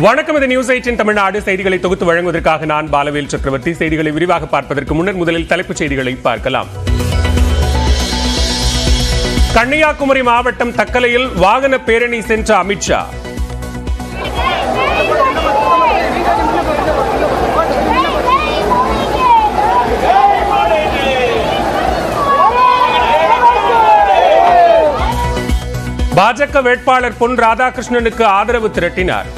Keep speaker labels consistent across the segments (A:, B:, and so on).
A: வணக்கம். இது நியூஸ் 8 தமிழ்நாடு செய்திகளை தொகுத்து வழங்குவதற்காக நான் பாலவேல் சக்கரவர்த்தி. செய்திகளை விரிவாக பார்ப்பதற்கு முன்னர் முதலில் தலைப்புச் செய்திகளை பார்க்கலாம். கன்னியாகுமரி மாவட்டம் தக்கலையில் வாகன பேரணி சென்ற அமித்ஷா. பாஜக வேட்பாளர் பொன் ராதாகிருஷ்ணனுக்கு ஆதரவு திரட்டினார்.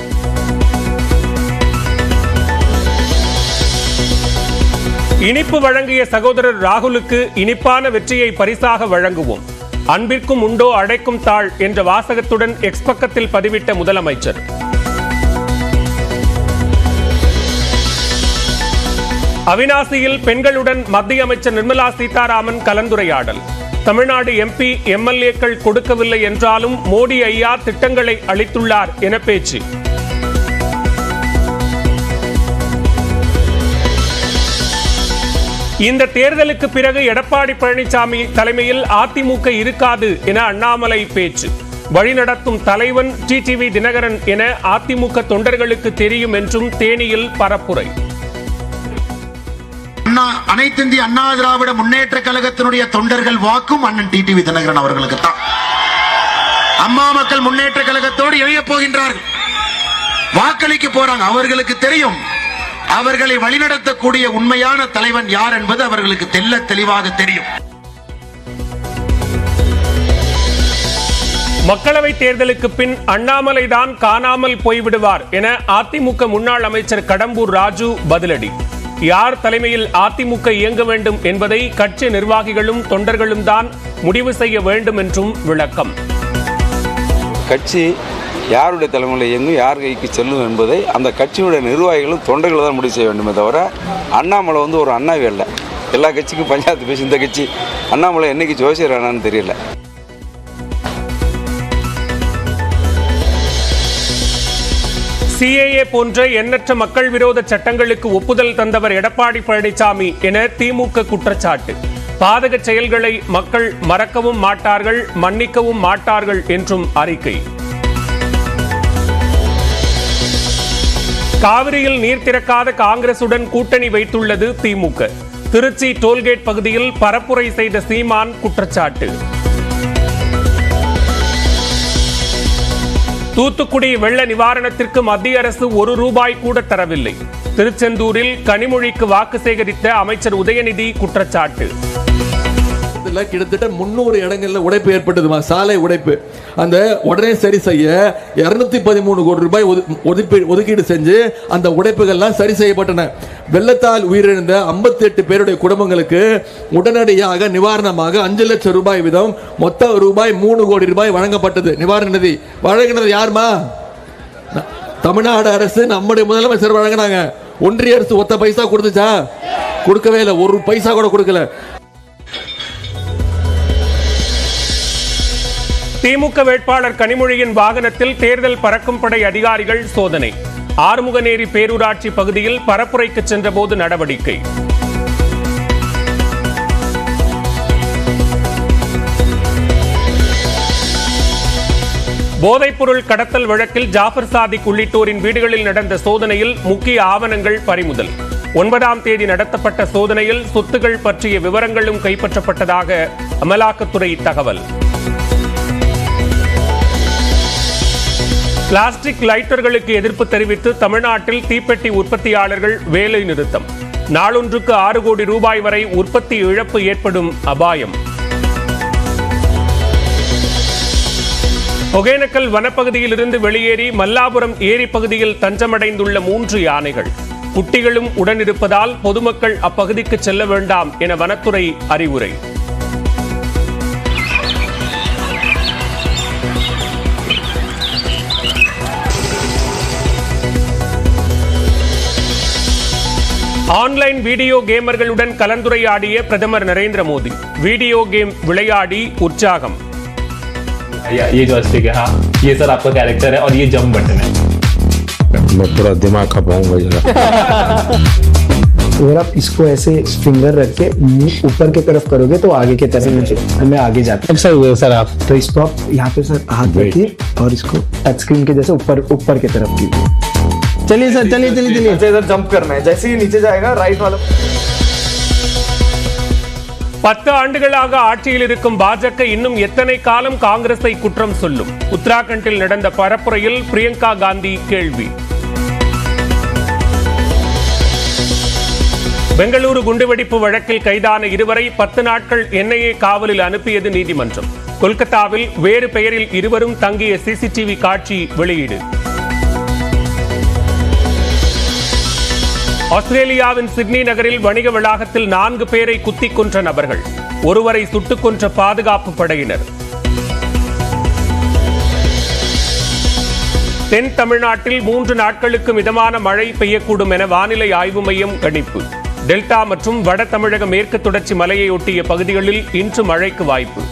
A: இனிப்பு வழங்கிய சகோதரர் ராகுலுக்கு இனிப்பான வெற்றியை பரிசாக வழங்குவோம். அன்பிற்கும் உண்டோ அடைக்கும் தாழ் என்ற வாசகத்துடன் எக்ஸ் பக்கத்தில் பதிவிட்ட முதலமைச்சர். அவிநாசியில் பெண்களுடன் மத்திய அமைச்சர் நிர்மலா சீதாராமன் கலந்துரையாடல். தமிழ்நாடு எம்பி எம்எல்ஏக்கள் கொடுக்கவில்லை என்றாலும் மோடி ஐயா திட்டங்களை அளித்துள்ளார் என பேச்சு. இந்த தேர்தலுக்கு பிறகு எடப்பாடி பழனிசாமி தலைமையில் அதிமுக இருக்காது என அண்ணாமலை பேச்சு. வழிநடத்தும் தலைவன் டிடிவி தினகரன் என அதிமுக தொண்டர்களுக்கு தெரியும் என்றும் தேனியில் பரப்புரை.
B: அனைத்து இந்திய அண்ணா திராவிட முன்னேற்ற கழகத்தினுடைய தொண்டர்கள் வாக்கும் அண்ணன் டிடிவி தினகரன் அவர்களுக்கு தான். அம்மா மக்கள் முன்னேற்ற கழகத்தோடு இணைய போகின்றார்கள், வாக்களிக்க போறாங்க. அவர்களுக்கு தெரியும் அவர்களை வழிநடத்தக்கூடிய உண்மையான தலைவன் யார் என்பது அவர்களுக்கு தெல்ல தெளிவாக தெரியும்.
A: மக்களவை தேர்தலுக்கு பின் அண்ணாமலை தான் காணாமல் போய்விடுவார் என அதிமுக முன்னாள் அமைச்சர் கடம்பூர் ராஜு பதிலடி. யார் தலைமையில் அதிமுக இயங்க வேண்டும் என்பதை கட்சி நிர்வாகிகளும் தொண்டர்களும் தான் முடிவு செய்ய வேண்டும் என்றும் விளக்கம்.
C: கட்சி யாருடைய தலைமையில் இயங்கும், யார் கைக்கு செல்லும் என்பதை அந்த கட்சியினுடைய நிர்வாகிகளும் தொண்டர்களும் தான் முடிவு செய்ய வேண்டுமே தவிர அண்ணாமலை ஒரு அண்ணாவே இல்லை. எல்லா கட்சிக்கும் பஞ்சாயத்து பேசி இந்த கட்சி அண்ணாமலை என்னைக்கு ஜோசியரானான்னு தெரியல.
A: சிஏஏ போன்ற எண்ணற்ற மக்கள் விரோத சட்டங்களுக்கு ஒப்புதல் தந்தவர் எடப்பாடி பழனிசாமி என திமுக குற்றச்சாட்டு. பாதக செயல்களை மக்கள் மறக்கவும் மாட்டார்கள், மன்னிக்கவும் மாட்டார்கள் என்றும் அறிக்கை. காவிரியில் நீர் திறக்காத காங்கிரசுடன் கூட்டணி வைத்துள்ளது திமுக. திருச்சி டோல்கேட் பகுதியில் பரப்புரை செய்த சீமான் குற்றச்சாட்டு. தூத்துக்குடி வெள்ள நிவாரணத்திற்கு மத்திய அரசு ₹1 கூட தரவில்லை. திருச்செந்தூரில் கனிமொழிக்கு வாக்கு சேகரித்த அமைச்சர் உதயநிதி குற்றச்சாட்டு.
D: கிட்டத்தட்ட 300 இடங்கள்ல உடைப்பு ஏற்பட்டது, சாலை உடைப்பு. அந்த உடனே சரி செய்ய 213 கோடி ரூபாய் ஒதுக்கீடு செஞ்சு அந்த உடைப்புகள்லாம் சரி செய்யப்பட்டன. வெள்ளத்தால் உயிரிழந்த 58 பேருடைய குடும்பங்களுக்கு உடனடியாக நிவாரணமாக 5 லட்சம் ரூபாய் வீதம் மொத்த ₹3 கோடி வழங்கப்பட்டது. நிவாரண நிதி வழங்கினது யாருமா? தமிழ்நாடு அரசு, நம்முடைய முதலமைச்சர் வழங்கினாங்க. ஒன்றிய அரசு ஒத்த பைசா கொடுத்துச்சா? கொடுக்கவே இல்லை, 1 பைசா கூட கொடுக்கல.
A: திமுக வேட்பாளர் கனிமொழியின் வாகனத்தில் தேர்தல் பறக்கும் படை அதிகாரிகள் சோதனை. ஆறுமுகநேரி பேரூராட்சி பகுதியில் பரப்புரைக்கு சென்றபோது நடவடிக்கை. போதைப்பொருள் கடத்தல் வழக்கில் ஜாஃபர் சாதிக் உள்ளிட்டோரின் வீடுகளில் நடந்த சோதனையில் முக்கிய ஆவணங்கள் பறிமுதல். 9ஆம் தேதி நடத்தப்பட்ட சோதனையில் சொத்துகள் பற்றிய விவரங்களும் கைப்பற்றப்பட்டதாக அமலாக்கத்துறை தகவல். பிளாஸ்டிக் லைட்டர்களுக்கு எதிர்ப்பு தெரிவித்து தமிழ்நாட்டில் தீப்பெட்டி உற்பத்தியாளர்கள் வேலை நிறுத்தம். நாளொன்றுக்கு 6 கோடி ரூபாய் வரை உற்பத்தி இழப்பு ஏற்படும் அபாயம். ஒகேனக்கல் வனப்பகுதியில் இருந்து வெளியேறி மல்லாபுரம் ஏரி பகுதியில் தஞ்சமடைந்துள்ள 3 யானைகள். குட்டிகளும் உடனிருப்பதால் பொதுமக்கள் அப்பகுதிக்கு செல்ல வேண்டாம் என வனத்துறை அறிவுரை. ஆன்லைன் வீடியோ கேமர்களுடன் கலந்துரையாடிய பிரதமர் நரேந்திர மோடி. வீடியோ கேம் விளையாடி உற்சாகம்.
E: ये जॉयस्टिक है, हाँ ये सर आपका कैरेक्टर है और ये जंप बटन है.
F: मैं पूरा दिमाग खपाऊंगा जरा. अगर आप इसको ऐसे फिंगर रख के ऊपर की तरफ करोगे तो आगे की तरफ में आगे जाते हैं सर आप. तो इसको आप यहाँ पे सर हाथ रखिए और इसको टच स्क्रीन के जैसे ऊपर की तरफ कीजिए. चलिए सर, चलिए चलिए चलिए।
G: इधर जंप करना है, जैसे ही नीचे जाएगा राइट वाला
A: 10 ஆண்டுகளாக ஆட்சியில் இருக்கும் பாஜக இன்னும் எத்தனை காலம் காங்கிரஸை குற்றம் சொல்லும்? உத்தராகண்டில் நடந்த பரப்புரையில் பிரியங்கா காந்தி கேள்வி. பெங்களூரு குண்டுவெடிப்பு வழக்கில் கைதான இருவரை 10 நாட்கள் NIA காவலில் அனுப்பியது நீதிமன்றம். கொல்கத்தாவில் வேறு பெயரில் இருவரும் தங்கிய CCTV காட்சி வெளியீடு. ஆஸ்திரேலியாவின் சிட்னி நகரில் வணிக வளாகத்தில் 4 பேரை குத்திக் கொன்ற நபர்கள், ஒருவரை சுட்டுக் கொன்ற பாதுகாப்பு படையினர். தென் தமிழ்நாட்டில் 3 நாட்களுக்கு மிதமான மழை பெய்யக்கூடும் என வானிலை ஆய்வு மையம் கணிப்பு. டெல்டா மற்றும் வட தமிழக மேற்கு தொடர்ச்சி மலையையொட்டிய பகுதிகளில் இன்று மழைக்கு வாய்ப்பு.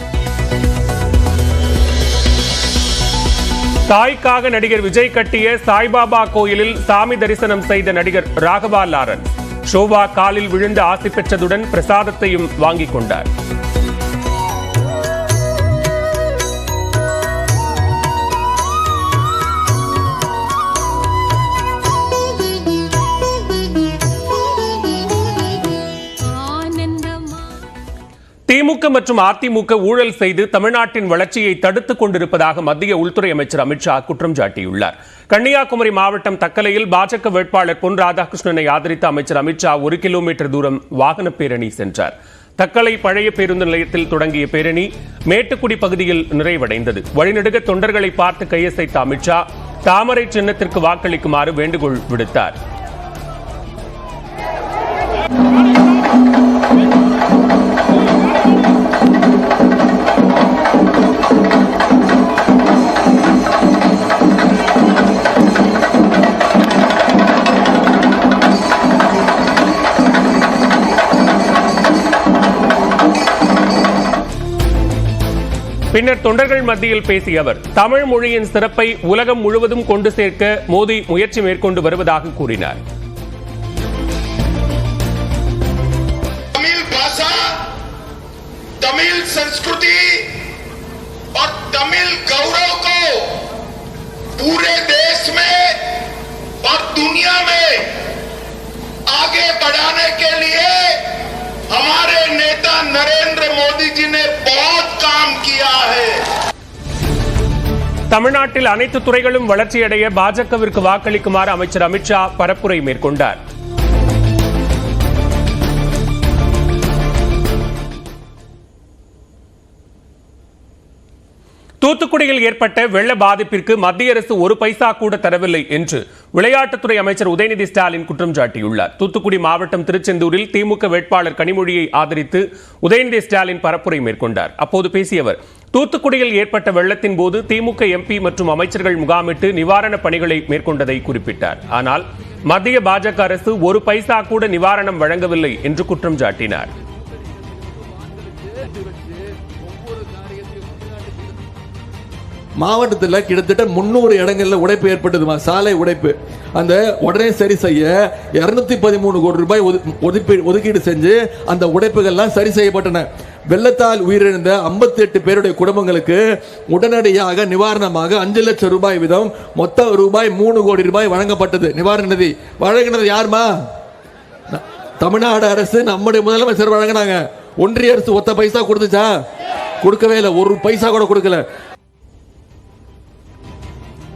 A: தாய்க்காக நடிகர் விஜய் கட்டிய சாய்பாபா கோயிலில் சாமி தரிசனம் செய்த நடிகர் ராகவா லாரன்ஸ் ஷோபா காலில் விழுந்து ஆசி பெற்றதுடன் பிரசாதத்தையும் வாங்கிக் கொண்டார். திமுக மற்றும் அதிமுக ஊழல் செய்து தமிழ்நாட்டின் வளர்ச்சியை தடுத்துக் கொண்டிருப்பதாக மத்திய உள்துறை அமைச்சர் அமித்ஷா குற்றம் சாட்டியுள்ளார். கன்னியாகுமரி மாவட்டம் தக்கலையில் பாஜக வேட்பாளர் பொன் ராதாகிருஷ்ணனை ஆதரித்த அமைச்சர் அமித்ஷா 1 கிலோமீட்டர் தூரம் வாகன பேரணி சென்றார். தக்கலை பழைய பேருந்து நிலையத்தில் தொடங்கிய பேரணி மேட்டுக்குடி பகுதியில் நிறைவடைந்தது. வழிநெடுக தொண்டர்களை பார்த்து கையசைத்த அமித்ஷா தாமரை சின்னத்திற்கு வாக்களிக்குமாறு வேண்டுகோள் விடுத்தார். பின்னர் தொண்டர்கள் மத்தியில் பேசிய அவர் தமிழ் மொழியின் சிறப்பை உலகம் முழுவதும் கொண்டு சேர்க்க மோடி முயற்சி மேற்கொண்டு வருவதாக கூறினார்.
B: तमिल भाषा, तमिल संस्कृति और तमिल गौरव को पूरे देश में और दुनिया में आगे बढ़ाने के लिए हमारे नेता नरेंद्र मोदी जी ने बहुत काम किया है.
A: தமிழ்நாட்டில் அனைத்து துறைகளும் வளர்ச்சியடைய பாஜகவிற்கு வாக்களிக்குமாறு அமைச்சர் அமித்ஷா பரப்புரை மேற்கொண்டார். தூத்துக்குடியில் ஏற்பட்ட வெள்ள பாதிப்பிற்கு மத்திய அரசு 1 பைசா கூட தரவில்லை என்று விளையாட்டுத்துறை அமைச்சர் உதயநிதி ஸ்டாலின் குற்றம் சாட்டியுள்ளார். தூத்துக்குடி மாவட்டம் திருச்செந்தூரில் திமுக வேட்பாளர் கனிமொழியை ஆதரித்து உதயநிதி ஸ்டாலின் பரப்புரை மேற்கொண்டார். அப்போது பேசிய அவர் தூத்துக்குடியில் ஏற்பட்ட வெள்ளத்தின் போது திமுக MP மற்றும் அமைச்சர்கள் முகாமிட்டு நிவாரணப் பணிகளை மேற்கொண்டதை குறிப்பிட்டார். ஆனால் மத்திய பாஜக அரசு 1 பைசா கூட நிவாரணம் வழங்கவில்லை என்று குற்றம் சாட்டினார்.
D: மாவட்டத்தில் கிட்டத்தட்ட 300 இடங்கள்ல உடைப்பு ஏற்பட்டதுமா, சாலை உடைப்பு. அந்த உடனே சரி செய்ய 213 கோடி ரூபாய் ஒதுக்கீடு செஞ்சு அந்த உடைப்புகள்லாம் சரி செய்யப்பட்டன. வெள்ளத்தால் உயிரிழந்த 58 பேருடைய குடும்பங்களுக்கு உடனடியாக நிவாரணமாக 5 லட்சம் ரூபாய் வீதம் மொத்தம் ரூபாய் 3 கோடி ரூபாய் வழங்கப்பட்டது. நிவாரண நிதி வழங்கினது யாருமா? தமிழ்நாடு அரசு, நம்முடைய முதலமைச்சர் வழங்கினாங்க. ஒன்றிய அரசு 1 பைசா கொடுத்துச்சா? கொடுக்கவே இல்லை. 1 பைசா கூட கொடுக்கல.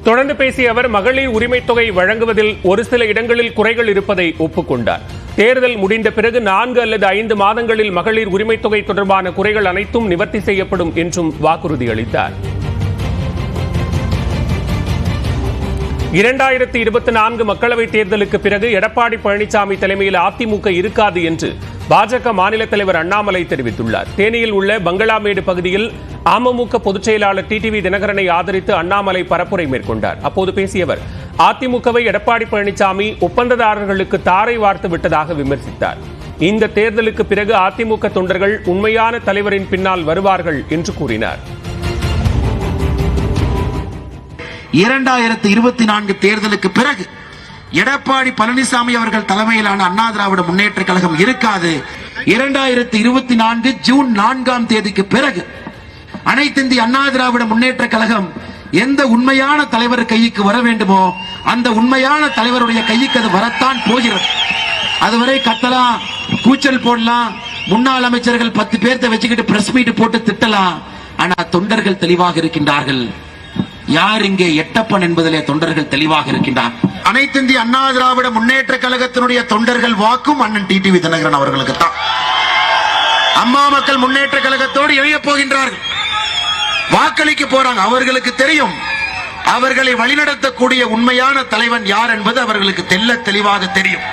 A: தொடர்ந்து பேசிய அவர் மகளிர் உரிமை தொகை வழங்குவதில் ஒரு சில இடங்களில் குறைகள் இருப்பதை ஒப்புக்கொண்டார். தேர்தல் முடிந்த பிறகு 4 அல்லது 5 மாதங்களில் மகளிர் உரிமை தொகை தொடர்பான குறைகள் அனைத்தும் நிவர்த்தி செய்யப்படும் என்றும் வாக்குறுதி அளித்தார். 2024 மக்களவைத் தேர்தலுக்கு பிறகு எடப்பாடி பழனிசாமி தலைமையில் அதிமுக இருக்காது என்று பாஜக மாநில தலைவர் அண்ணாமலை தெரிவித்துள்ளார். தேனியில் உள்ள பங்களாமேடு பகுதியில் அமமுக பொதுச் செயலாளர் டிடிவி தினகரனை ஆதரித்து அண்ணாமலை பரப்புரை மேற்கொண்டார். அப்போது பேசிய அவர் அதிமுகவை எடப்பாடி பழனிசாமி ஒப்பந்ததாரர்களுக்கு தாரை வார்த்து விட்டதாக விமர்சித்தார். இந்த தேர்தலுக்கு பிறகு அதிமுக தொண்டர்கள் உண்மையான தலைவரின் பின்னால் வருவார்கள் என்று கூறினார்.
B: 2024 தேர்தலுக்கு பிறகு எடப்பாடி பழனிசாமி அவர்கள் தலைமையிலான அண்ணா திராவிட முன்னேற்ற கழகம் இருக்காது. 2024 ஜூன் 4ஆம் தேதிக்கு பிறகு அனைத்து இந்திய அண்ணா திராவிட முன்னேற்ற கழகம் எந்த உண்மையான தலைவர் கைக்கு வர வேண்டுமோ அந்த உண்மையான தலைவருடைய கைக்கு அது வரத்தான் போகிறது. அதுவரை கத்தலாம், கூச்சல் போடலாம், முன்னாள் அமைச்சர்கள் 10 பேர்த்த வச்சுக்கிட்டு பிரஸ் மீட் போட்டு திட்டலாம். ஆனா தொண்டர்கள் தெளிவாக இருக்கின்றார்கள். யார் இங்கே எட்டப்பன் என்பதிலே தொண்டர்கள் தெளிவாக இருக்கின்றார். அனைத்து இந்திய அண்ணா திராவிட முன்னேற்ற கழகத்தினுடைய தொண்டர்கள் வாக்கும் அண்ணன் டிடிவி தினகரன் அவர்களுக்கு தான். அம்மா மக்கள் முன்னேற்ற கழகத்தோடு இணைய போகின்றார்கள், வாக்களிக்க போறாங்க. அவர்களுக்கு தெரியும் அவர்களை வழிநடத்தக்கூடிய உண்மையான தலைவன் யார் என்பது அவர்களுக்கு தெளிவாக தெரியும்.